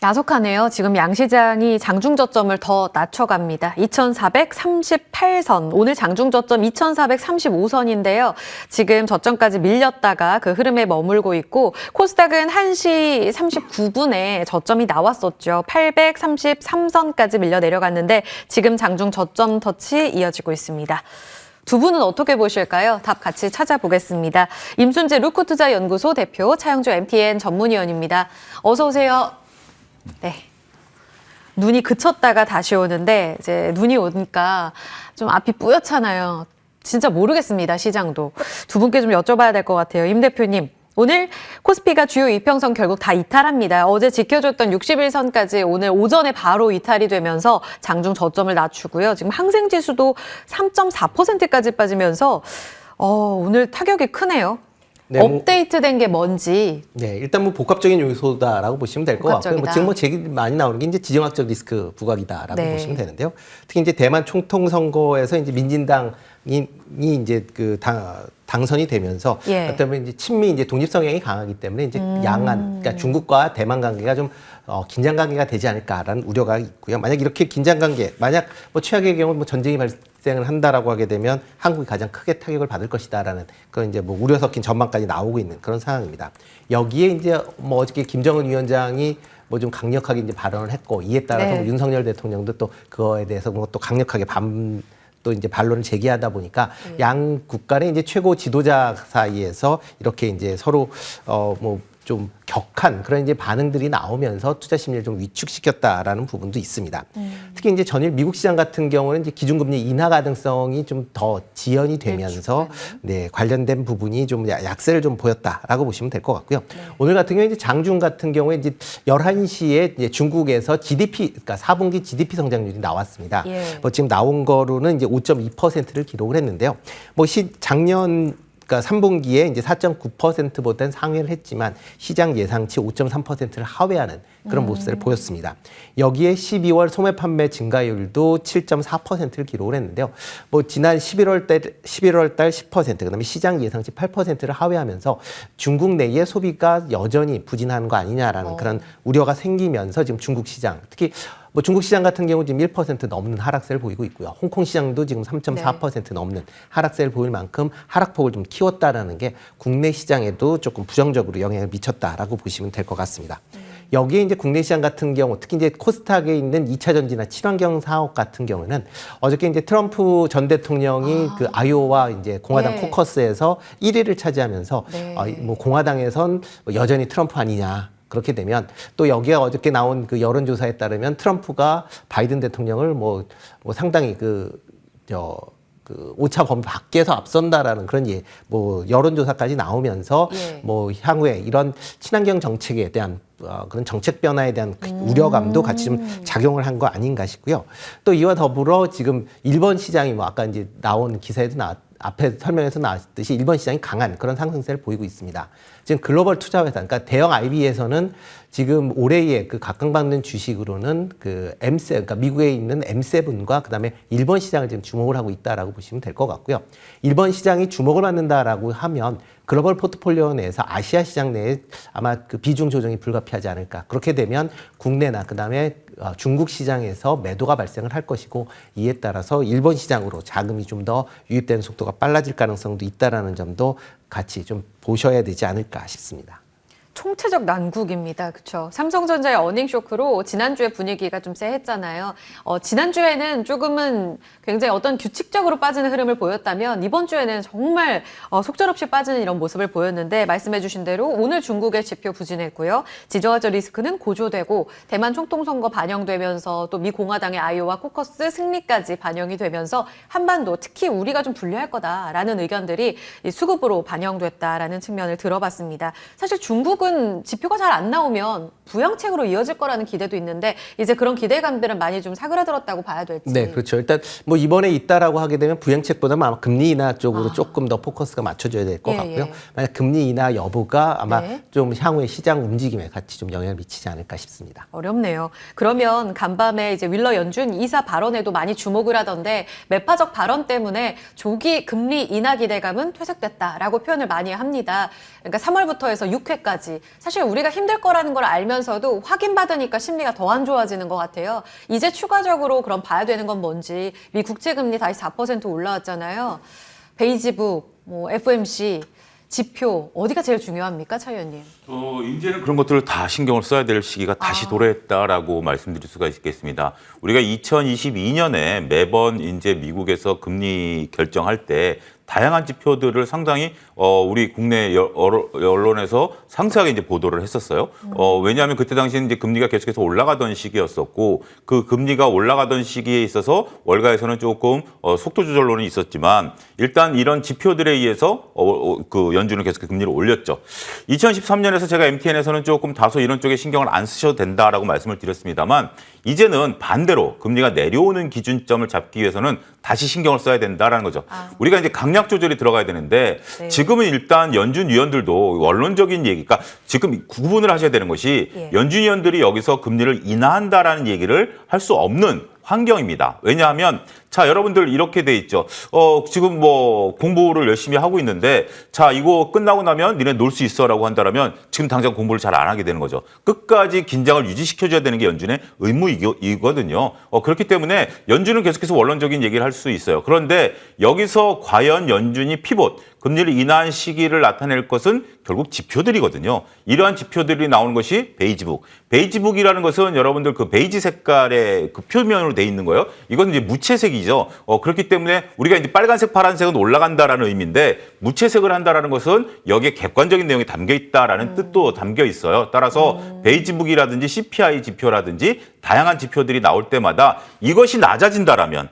야속하네요. 지금 양시장이 장중 저점을 더 낮춰갑니다. 2438선, 오늘 장중 저점 2435선인데요. 지금 저점까지 밀렸다가 그 흐름에 머물고 있고 코스닥은 1시 39분에 저점이 나왔었죠. 833선까지 밀려 내려갔는데 지금 장중 저점 터치 이어지고 있습니다. 두 분은 어떻게 보실까요? 답 같이 찾아보겠습니다. 임순재 루크투자연구소 대표, 차영주 MTN 전문위원입니다. 어서 오세요. 네. 눈이 그쳤다가 다시 오는데 이제 눈이 오니까 좀 앞이 뿌옇잖아요. 진짜 모르겠습니다, 시장도. 두 분께 좀 여쭤봐야 될 것 같아요. 임 대표님, 오늘 코스피가 주요 이평선 결국 다 이탈합니다. 어제 지켜줬던 61선까지 오늘 오전에 바로 이탈이 되면서 장중 저점을 낮추고요. 지금 항생지수도 3.4%까지 빠지면서 오늘 타격이 크네요. 네, 업데이트된 게 뭔지. 네, 일단 뭐 복합적인 요소다라고 보시면 될 것 같고요. 뭐 지금 뭐 제기 많이 나오는 게 이제 지정학적 리스크 부각이다라고 보시면 되는데요. 특히 이제 대만 총통 선거에서 이제 민진당이 이제 그 당선이 되면서 어쩌면 이제 친미 이제 독립 성향이 강하기 때문에 이제 양안, 그러니까 중국과 대만 관계가 좀 긴장 관계가 되지 않을까라는 우려가 있고요. 만약 이렇게 긴장 관계, 만약 뭐 최악의 경우 뭐 전쟁이 발생을 한다라고 하게 되면 한국이 가장 크게 타격을 받을 것이다라는 그런 이제 뭐 우려 섞인 전망까지 나오고 있는 그런 상황입니다. 여기에 이제 뭐 어저께 김정은 위원장이 뭐 좀 강력하게 이제 발언을 했고 이에 따라서 뭐 윤석열 대통령도 또 그거에 대해서 뭐 또 강력하게 또 이제 반론을 제기하다 보니까 양국 간의 이제 최고 지도자 사이에서 이렇게 이제 서로 뭐 좀 격한 그런 이제 반응들이 나오면서 투자 심리를 좀 위축시켰다라는 부분도 있습니다. 특히 이제 전일 미국 시장 같은 경우는 이제 기준금리 인하 가능성이 좀 더 지연이 되면서 네, 관련된 부분이 좀 약세를 좀 보였다라고 보시면 될 것 같고요. 오늘 같은 경우에 이제 장중 같은 경우에 이제 11시에 이제 중국에서 GDP, 그러니까 4분기 GDP 성장률이 나왔습니다. 뭐 지금 나온 거로는 이제 5.2%를 기록을 했는데요. 뭐 작년 그러니까 3분기에 이제 4.9%보다는 상회를 했지만 시장 예상치 5.3%를 하회하는 그런 모습을 보였습니다. 여기에 12월 소매 판매 증가율도 7.4%를 기록을 했는데요. 뭐 지난 11월 달 10%, 그다음에 시장 예상치 8%를 하회하면서 중국 내에 소비가 여전히 부진하는 거 아니냐라는 그런 우려가 생기면서 지금 중국 시장, 특히 뭐 중국 시장 같은 경우 지금 1% 넘는 하락세를 보이고 있고요. 홍콩 시장도 지금 3.4% 넘는 하락세를 보일 만큼 하락폭을 좀 키웠다라는 게 국내 시장에도 조금 부정적으로 영향을 미쳤다라고 보시면 될 것 같습니다. 여기에 이제 국내 시장 같은 경우, 특히 이제 코스닥에 있는 2차 전지나 친환경 사업 같은 경우는 어저께 이제 트럼프 전 대통령이 그 아이오와 이제 공화당 코커스에서 1위를 차지하면서 뭐 공화당에선 여전히 트럼프 아니냐. 그렇게 되면 또 여기에 어저께 나온 그 여론조사에 따르면 트럼프가 바이든 대통령을 뭐 상당히 그 오차 범위 밖에서 앞선다라는 그런 뭐 여론조사까지 나오면서 뭐 향후에 이런 친환경 정책에 대한 그런 정책 변화에 대한 우려감도 같이 좀 작용을 한 거 아닌가 싶고요. 또 이와 더불어 지금 일본 시장이 뭐 아까 이제 나온 기사에도 앞에 설명에서 나왔듯이 일본 시장이 강한 그런 상승세를 보이고 있습니다. 지금 글로벌 투자회사, 그러니까 대형 IB에서는 지금 올해의 그 각광받는 주식으로는 그 M7, 그러니까 미국에 있는 M7과 그다음에 일본 시장을 지금 주목을 하고 있다라고 보시면 될 것 같고요. 일본 시장이 주목을 받는다라고 하면 글로벌 포트폴리오 내에서 아시아 시장 내에 아마 그 비중 조정이 불가피하지 않을까. 그렇게 되면 국내나 그다음에 중국 시장에서 매도가 발생을 할 것이고 이에 따라서 일본 시장으로 자금이 좀 더 유입되는 속도가 빨라질 가능성도 있다라는 점도 같이 좀 보셔야 되지 않을까 싶습니다. 총체적 난국입니다. 그렇죠. 삼성전자의 어닝 쇼크로 지난주에 분위기가 좀 쎄했잖아요. 지난주에는 조금은 굉장히 어떤 규칙적으로 빠지는 흐름을 보였다면 이번 주에는 정말 속절없이 빠지는 이런 모습을 보였는데 말씀해 주신 대로 오늘 중국의 지표 부진했고요. 지정학적 리스크는 고조되고 대만 총통선거 반영되면서 또 미 공화당의 아이오와 코커스 승리까지 반영이 되면서 한반도 특히 우리가 좀 불리할 거다라는 의견들이 수급으로 반영됐다라는 측면을 들어봤습니다. 사실 중국은 지표가 잘 안 나오면 부양책으로 이어질 거라는 기대도 있는데 이제 그런 기대감들은 많이 좀 사그라들었다고 봐야 될지. 네, 그렇죠. 일단 뭐 이번에 있다라고 하게 되면 부양책보다는 아마 금리 인하 쪽으로 조금 더 포커스가 맞춰져야 될 것 같고요. 만약 금리 인하 여부가 아마 좀 향후의 시장 움직임에 같이 좀 영향을 미치지 않을까 싶습니다. 어렵네요. 그러면 간밤에 이제 윌러 연준 이사 발언에도 많이 주목을 하던데 매파적 발언 때문에 조기 금리 인하 기대감은 퇴색됐다라고 표현을 많이 합니다. 그러니까 3월부터 해서 6회까지 건지 사실 우리가 힘들 거라는 걸 알면서도 확인받으니까 심리가 더 안 좋아지는 것 같아요. 이제 추가적으로 그럼 봐야 되는 건 뭔지 미 국채금리 다시 4% 올라왔잖아요. 베이지북, 뭐 FOMC, 지표 어디가 제일 중요합니까, 차 의원님? 이제는 그런 것들을 다 신경을 써야 될 시기가 다시 도래했다라고 말씀드릴 수가 있겠습니다. 우리가 2022년에 매번 이제 미국에서 금리 결정할 때 다양한 지표들을 상당히 우리 국내 언론에서 상세하게 이제 보도를 했었어요. 왜냐하면 그때 당시에는 이제 금리가 계속해서 올라가던 시기였었고 그 금리가 올라가던 시기에 있어서 월가에서는 조금 속도 조절론이 있었지만 일단 이런 지표들에 의해서 그 연준은 계속해서 금리를 올렸죠. 2013년에서 제가 MTN에서는 조금 다소 이런 쪽에 신경을 안 쓰셔도 된다라고 말씀을 드렸습니다만 이제는 반대로 금리가 내려오는 기준점을 잡기 위해서는 다시 신경을 써야 된다라는 거죠. 우리가 이제 강약 조절이 들어가야 되는데 네. 지금은 일단 연준 위원들도 원론적인 얘기가 지금 구분을 하셔야 되는 것이 연준 위원들이 여기서 금리를 인하한다라는 얘기를 할 수 없는 환경입니다. 왜냐하면 자 여러분들 이렇게 돼 있죠. 지금 뭐 공부를 열심히 하고 있는데 자 이거 끝나고 나면 니네 놀 수 있어라고 한다면 지금 당장 공부를 잘 안 하게 되는 거죠. 끝까지 긴장을 유지시켜줘야 되는 게 연준의 의무이거든요. 그렇기 때문에 연준은 계속해서 원론적인 얘기를 할 수 있어요. 그런데 여기서 과연 연준이 피봇 금리를 인하한 시기를 나타낼 것은 결국 지표들이거든요. 이러한 지표들이 나오는 것이 베이지북. 베이지북이라는 것은 여러분들 그 베이지 색깔의 그 표면으로 돼 있는 거예요. 이건 이제 무채색이죠. 그렇기 때문에 우리가 이제 빨간색, 파란색은 올라간다라는 의미인데 무채색을 한다라는 것은 여기에 객관적인 내용이 담겨 있다라는 뜻도 담겨 있어요. 따라서 베이지북이라든지 CPI 지표라든지 다양한 지표들이 나올 때마다 이것이 낮아진다라면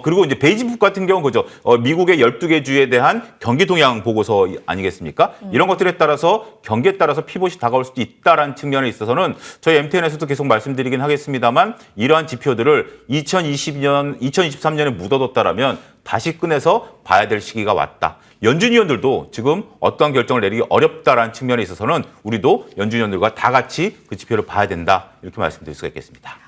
그리고 이제 베이지북 같은 경우는 그죠. 미국의 12개 주에 대한 경기 동향 보고서 아니겠습니까? 이런 것들에 따라서 경기에 따라서 피봇이 다가올 수도 있다라는 측면에 있어서는 저희 MTN에서도 계속 말씀드리긴 하겠습니다만 이러한 지표들을 2023년에 묻어뒀다라면 다시 꺼내서 봐야 될 시기가 왔다. 연준 위원들도 지금 어떠한 결정을 내리기 어렵다라는 측면에 있어서는 우리도 연준 위원들과 다 같이 그 지표를 봐야 된다. 이렇게 말씀드릴 수가 있겠습니다.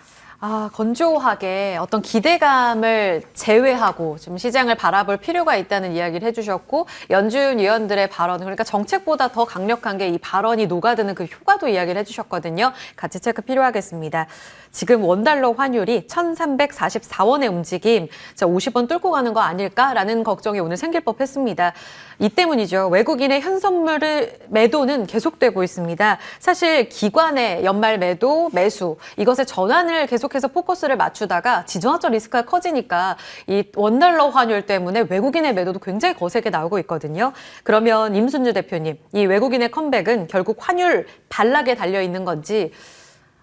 건조하게 어떤 기대감을 제외하고 좀 시장을 바라볼 필요가 있다는 이야기를 해주셨고 연준 위원들의 발언, 그러니까 정책보다 더 강력한 게 이 발언이 녹아드는 그 효과도 이야기를 해주셨거든요. 같이 체크 필요하겠습니다. 지금 원달러 환율이 1,344원의 움직임, 50원 뚫고 가는 거 아닐까라는 걱정이 오늘 생길 법했습니다. 이 때문이죠. 외국인의 현선물을 매도는 계속되고 있습니다. 사실 기관의 연말 매도, 매수 이것의 전환을 계속해서 포커스를 맞추다가 지정학적 리스크가 커지니까 이 원달러 환율 때문에 외국인의 매도도 굉장히 거세게 나오고 있거든요. 그러면 임순주 대표님, 이 외국인의 컴백은 결국 환율 반락에 달려 있는 건지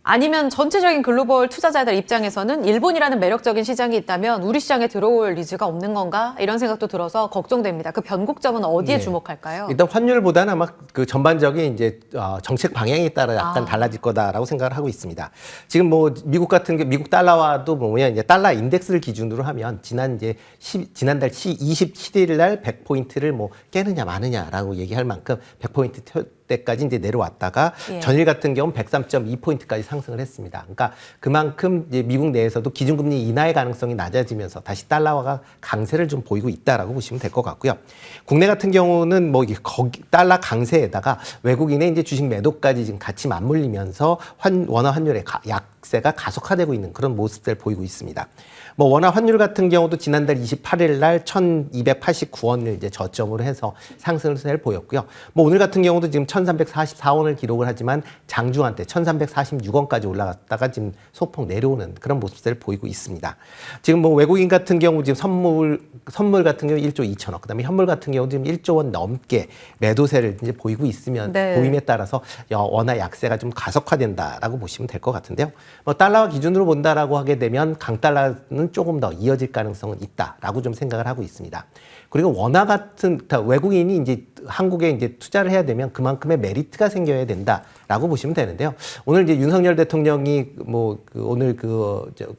아니면 전체적인 글로벌 투자자들 입장에서는 일본이라는 매력적인 시장이 있다면 우리 시장에 들어올 니즈가 없는 건가? 이런 생각도 들어서 걱정됩니다. 그 변곡점은 어디에 주목할까요? 일단 환율보다는 아마 그 전반적인 이제 정책 방향에 따라 약간 달라질 거다라고 생각을 하고 있습니다. 지금 뭐 미국 같은 게 미국 달러와도 뭐냐 이제 달러 인덱스를 기준으로 하면 지난달 27일 날 100포인트를 뭐 깨느냐 마느냐라고 얘기할 만큼 100포인트 때까지 이제 내려왔다가 전일 같은 경우는 103.2포인트까지 상승을 했습니다. 그러니까 그만큼 이제 미국 내에서도 기준금리 인하의 가능성이 낮아지면서 다시 달러화가 강세를 좀 보이고 있다라고 보시면 될 것 같고요. 국내 같은 경우는 뭐 달러 강세에다가 외국인의 이제 주식 매도까지 지금 같이 맞물리면서 원화 환율의 약세가 가속화되고 있는 그런 모습들 보이고 있습니다. 뭐 원화 환율 같은 경우도 지난달 28일 날 1,289원을 이제 저점으로 해서 상승을 보였고요. 뭐 오늘 같은 경우도 지금 1,344원을 기록을 하지만 장중한 때 1,346원까지 올라갔다가 지금 소폭 내려오는 그런 모습들을 보이고 있습니다. 지금 뭐 외국인 같은 경우 지금 선물 같은 경우 1조 2천억, 그다음에 현물 같은 경우 지금 1조 원 넘게 매도세를 이제 보이고 있으면 보임에 따라서 원화 약세가 좀 가속화된다라고 보시면 될 것 같은데요. 뭐 달러와 기준으로 본다라고 하게 되면 강달러는 조금 더 이어질 가능성은 있다라고 좀 생각을 하고 있습니다. 그리고 원화 같은 외국인이 이제 한국에 이제 투자를 해야 되면 그만큼의 메리트가 생겨야 된다라고 보시면 되는데요. 오늘 이제 윤석열 대통령이 뭐 오늘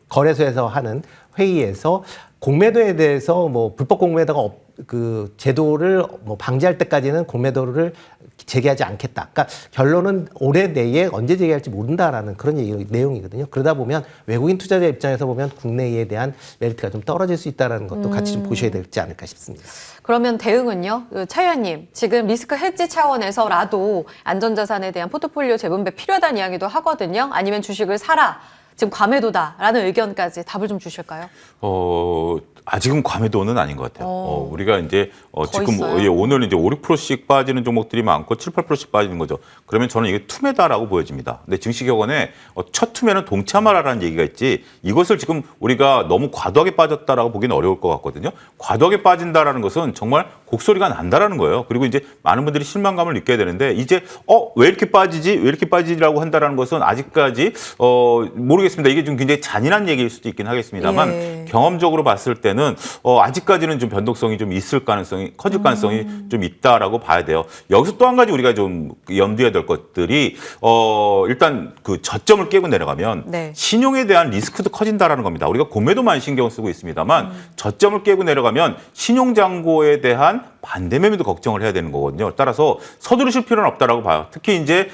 거래소에서 하는 회의에서 공매도에 대해서 뭐 불법 공매도가 그 제도를 뭐 방지할 때까지는 공매도를 제기하지 않겠다. 그러니까 결론은 올해 내에 언제 제기할지 모른다라는 그런 내용이거든요. 그러다 보면 외국인 투자자 입장에서 보면 국내에 대한 메리트가 좀 떨어질 수 있다는 것도 같이 좀 보셔야 되지 않을까 싶습니다. 그러면 대응은요? 차 의원님, 지금 리스크 해지 차원에서라도 안전자산에 대한 포트폴리오 재분배 필요하다는 이야기도 하거든요. 아니면 주식을 사라. 지금 과매도다라는 의견까지 답을 좀 주실까요? 아직은 과매도는 아닌 것 같아요. 우리가 이제 지금 있어요? 오늘 이제 5, 6%씩 빠지는 종목들이 많고 7, 8%씩 빠지는 거죠. 그러면 저는 이게 투매다라고 보여집니다. 근데 증시격언에 첫 투매는 동참하라라는 얘기가 있지 이것을 지금 우리가 너무 과도하게 빠졌다라고 보기는 어려울 것 같거든요. 과도하게 빠진다라는 것은 정말 곡소리가 난다라는 거예요. 그리고 이제 많은 분들이 실망감을 느껴야 되는데 이제 왜 이렇게 빠지지? 왜 이렇게 빠지라고 한다라는 것은 아직까지 모르겠습니다. 이게 좀 굉장히 잔인한 얘기일 수도 있긴 하겠습니다만 예. 경험적으로 봤을 때는 아직까지는 좀 변동성이 좀 있을 가능성이 커질 가능성이 좀 있다라고 봐야 돼요. 여기서 또 한 가지 우리가 좀 염두해야 될 것들이 일단 그 저점을 깨고 내려가면 네. 신용에 대한 리스크도 커진다라는 겁니다. 우리가 공매도만 신경 쓰고 있습니다만 저점을 깨고 내려가면 신용 잔고에 대한 반대 매매도 걱정을 해야 되는 거거든요. 따라서 서두르실 필요는 없다라고 봐요. 특히 이제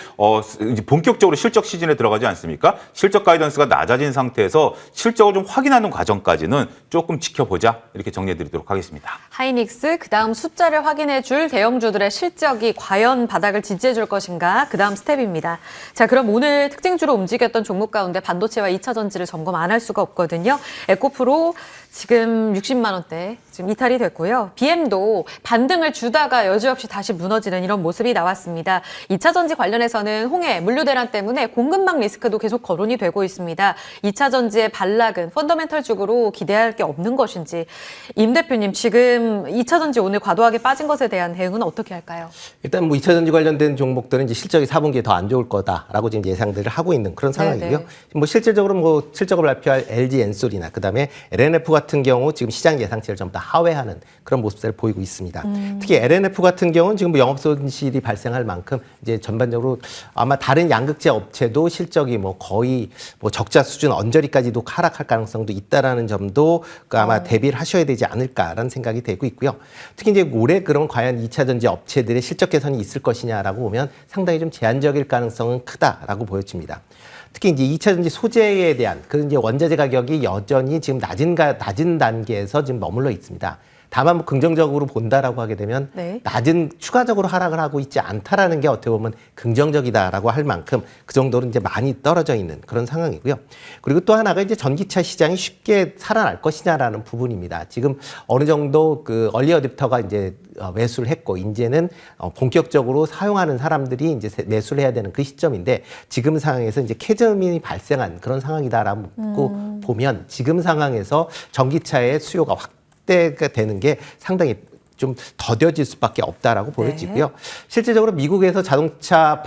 본격적으로 실적 시즌에 들어가지 않습니까? 실적 가이던스가 낮아진 상태에서 실적을 좀 확인하는 과정까지는 조금 지켜보자 이렇게 정리해드리도록 하겠습니다. 하이닉스, 그다음 숫자를 확인해줄 대형주들의 실적이 과연 바닥을 지지해 줄 것인가, 그다음 스텝입니다. 자, 그럼 오늘 특징주로 움직였던 종목 가운데 반도체와 2차 전지를 점검 안 할 수가 없거든요. 에코프로 지금 60만 원대 지금 이탈이 됐고요. BM도 반등을 주다가 여지없이 다시 무너지는 이런 모습이 나왔습니다. 2차 전지 관련해서는 홍해, 물류 대란 때문에 공급망 리스크도 계속 거론이 되고 있습니다. 2차 전지의 반락은 펀더멘털적으로 기대할 게 없는 것인지, 임 대표님 지금 2차 전지 오늘 과도하게 빠진 것에 대한 대응은 어떻게 할까요? 일단 뭐 2차 전지 관련된 종목들은 이제 실적이 4분기에 더 안 좋을 거다라고 지금 예상들을 하고 있는 그런 상황이고요. 네네. 뭐 실질적으로 뭐 실적을 발표할 LG 엔솔이나 그다음에 LNF 같은 경우 지금 시장 예상치를 전부 다 하회하는 그런 모습들을 보이고 있습니다. 특히 LNF 같은 경우는 지금 뭐 영업 손실이 발생할 만큼 이제 전반적으로 아마 다른 양극재 업체도 실적이 뭐 거의 뭐 적자 수준 언저리까지도 하락할 가능성도 있다라는 점도 아마 대비를 하셔야 되지 않을까라는 생각이 되고 있고요. 특히 이제 올해 그럼 과연 2차 전지 업체들의 실적 개선이 있을 것이냐라고 보면 상당히 좀 제한적일 가능성은 크다라고 보여집니다. 특히 이제 2차 전지 소재에 대한 그 이제 원자재 가격이 여전히 지금 낮은 단계에서 지금 머물러 있습니다. 다만 뭐 긍정적으로 본다라고 하게 되면 네. 낮은 추가적으로 하락을 하고 있지 않다라는 게 어떻게 보면 긍정적이다라고 할 만큼 그 정도로 이제 많이 떨어져 있는 그런 상황이고요. 그리고 또 하나가 이제 전기차 시장이 쉽게 살아날 것이냐라는 부분입니다. 지금 어느 정도 그 얼리 어댑터가 이제 매수를 했고 이제는 본격적으로 사용하는 사람들이 이제 매수를 해야 되는 그 시점인데 지금 상황에서 이제 캐즘이 발생한 그런 상황이다라고 보면 지금 상황에서 전기차의 수요가 확대가 되는 게 상당히 좀 더뎌질 수밖에 없다라고 보여지고요. 실질적으로 미국에서 전기차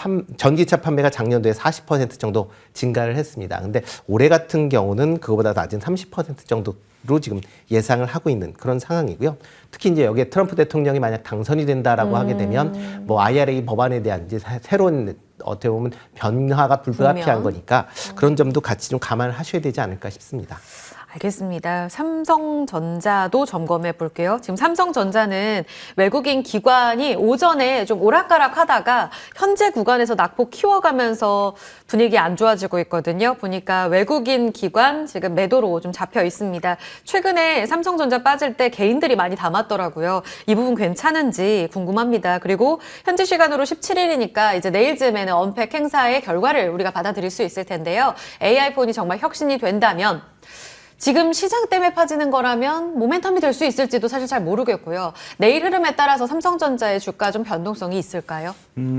판매가 작년도에 40% 정도 증가를 했습니다. 근데 올해 같은 경우는 그거보다 낮은 30% 정도로 지금 예상을 하고 있는 그런 상황이고요. 특히 이제 여기에 트럼프 대통령이 만약 당선이 된다라고 하게 되면 뭐 IRA 법안에 대한 이제 새로운 어떻게 보면 변화가 불가피한 거니까 그런 점도 같이 좀 감안을 하셔야 되지 않을까 싶습니다. 알겠습니다. 삼성전자도 점검해 볼게요. 지금 삼성전자는 외국인 기관이 오전에 좀 오락가락 하다가 현재 구간에서 낙폭 키워가면서 분위기 안 좋아지고 있거든요. 보니까 외국인 기관 지금 매도로 좀 잡혀 있습니다. 최근에 삼성전자 빠질 때 개인들이 많이 담았더라고요. 이 부분 괜찮은지 궁금합니다. 그리고 현지 시간으로 17일이니까 이제 내일쯤에는 언팩 행사의 결과를 우리가 받아들일 수 있을 텐데요. AI폰이 정말 혁신이 된다면 지금 시장 때문에 빠지는 거라면 모멘텀이 될 수 있을지도 사실 잘 모르겠고요. 내일 흐름에 따라서 삼성전자의 주가 좀 변동성이 있을까요?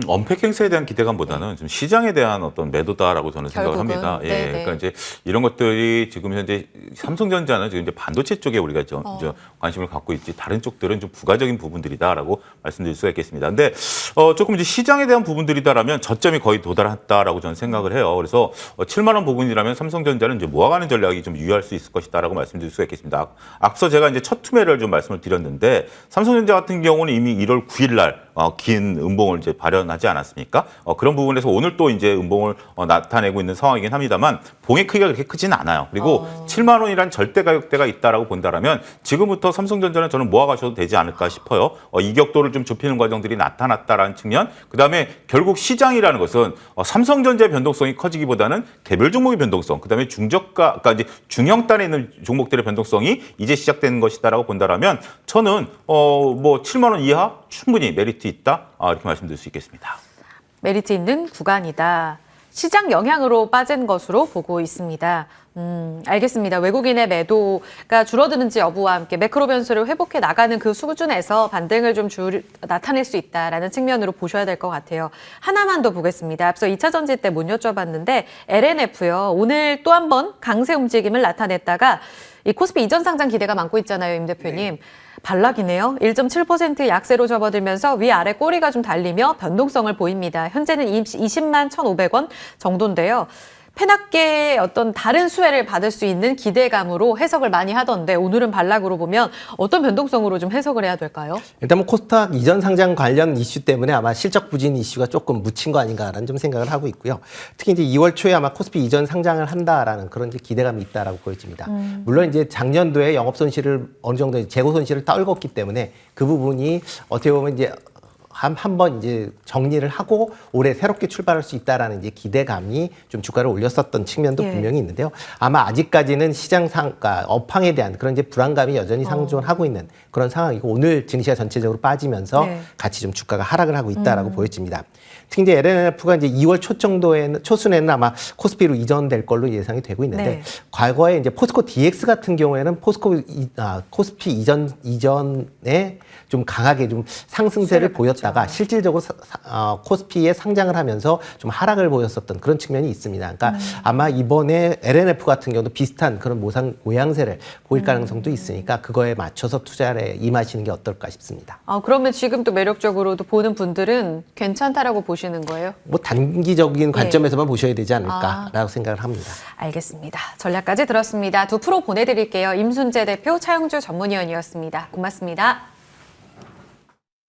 언팩 행사에 대한 기대감보다는 좀 시장에 대한 어떤 매도다라고 저는 생각을 합니다. 예, 네네. 그러니까 이제 이런 것들이 지금 현재 삼성전자는 지금 이제 반도체 쪽에 우리가 좀 관심을 갖고 있지 다른 쪽들은 좀 부가적인 부분들이다라고 말씀드릴 수가 있겠습니다. 근데 조금 이제 시장에 대한 부분들이다라면 저점이 거의 도달했다라고 저는 생각을 해요. 그래서 7만 원 부분이라면 삼성전자는 이제 모아가는 전략이 좀 유효할 수 있을 있을 것이다라고 말씀드릴 수가 있겠습니다. 앞서 제가 이제 첫 투매를 좀 말씀을 드렸는데 삼성전자 같은 경우는 이미 1월 9일 날 긴 음봉을 이제 발현하지 않았습니까? 그런 부분에서 오늘 또 이제 음봉을 나타내고 있는 상황이긴 합니다만 봉의 크기가 그렇게 크지는 않아요. 그리고 7만 원이란 절대 가격대가 있다라고 본다라면 지금부터 삼성전자는 저는 모아가셔도 되지 않을까 싶어요. 이격도를 좀 좁히는 과정들이 나타났다라는 측면. 그다음에 결국 시장이라는 것은 삼성전자의 변동성이 커지기보다는 개별 종목의 변동성, 그다음에 중저가, 그러니까 이제 중형단에 있는 종목들의 변동성이 이제 시작되는 것이다라고 본다라면 저는 뭐 7만 원 이하 충분히 메리트 있다 이렇게 말씀드릴 수 있겠습니다. 메리트 있는 구간이다. 시장 영향으로 빠진 것으로 보고 있습니다. 알겠습니다. 외국인의 매도가 줄어드는지 여부와 함께 매크로 변수를 회복해 나가는 그 수준에서 반등을 좀 나타낼 수 있다라는 측면으로 보셔야 될 것 같아요. 하나만 더 보겠습니다. 앞서 2차 전지 때 못 여쭤봤는데 LNF요. 오늘 또 한 번 강세 움직임을 나타냈다가 이 코스피 이전 상장 기대가 많고 있잖아요, 임 대표님. 반락이네요. 1.7% 약세로 접어들면서 위아래 꼬리가 좀 달리며 변동성을 보입니다. 현재는 20만 1,500원 정도인데요. 페낙계의 어떤 다른 수혜를 받을 수 있는 기대감으로 해석을 많이 하던데 오늘은 반락으로 보면 어떤 변동성으로 좀 해석을 해야 될까요? 일단 뭐 코스닥 이전 상장 관련 이슈 때문에 아마 실적 부진 이슈가 조금 묻힌 거 아닌가라는 좀 생각을 하고 있고요. 특히 이제 2월 초에 아마 코스피 이전 상장을 한다라는 그런 이제 기대감이 있다라고 보여집니다. 물론 이제 작년도에 영업 손실을 어느 정도 재고 손실을 떨궜기 때문에 그 부분이 어떻게 보면 이제 한 번 이제 정리를 하고 올해 새롭게 출발할 수 있다라는 이제 기대감이 좀 주가를 올렸었던 측면도 분명히 있는데요. 아마 아직까지는 시장 상가, 업황에 대한 그런 이제 불안감이 여전히 상존하고 있는 그런 상황이고 오늘 증시가 전체적으로 빠지면서 같이 좀 주가가 하락을 하고 있다라고 보여집니다. 특히 이제 LNF가 이제 2월 초순에는 아마 코스피로 이전될 걸로 예상이 되고 있는데 과거에 이제 포스코 DX 같은 경우에는 코스피 이전에 좀 강하게 좀 상승세를 보였다가 실질적으로 코스피에 상장을 하면서 좀 하락을 보였었던 그런 측면이 있습니다. 그러니까 아마 이번에 LNF 같은 경우도 비슷한 그런 모양새를 보일 가능성도 있으니까 그거에 맞춰서 투자에 임하시는 게 어떨까 싶습니다. 그러면 지금 또 매력적으로도 보는 분들은 괜찮다라고 보시는 거예요? 뭐 단기적인 관점에서만 보셔야 되지 않을까라고 생각을 합니다. 알겠습니다. 전략까지 들었습니다. 두 프로 보내드릴게요. 임순재 대표, 차영주 전문위원이었습니다. 고맙습니다.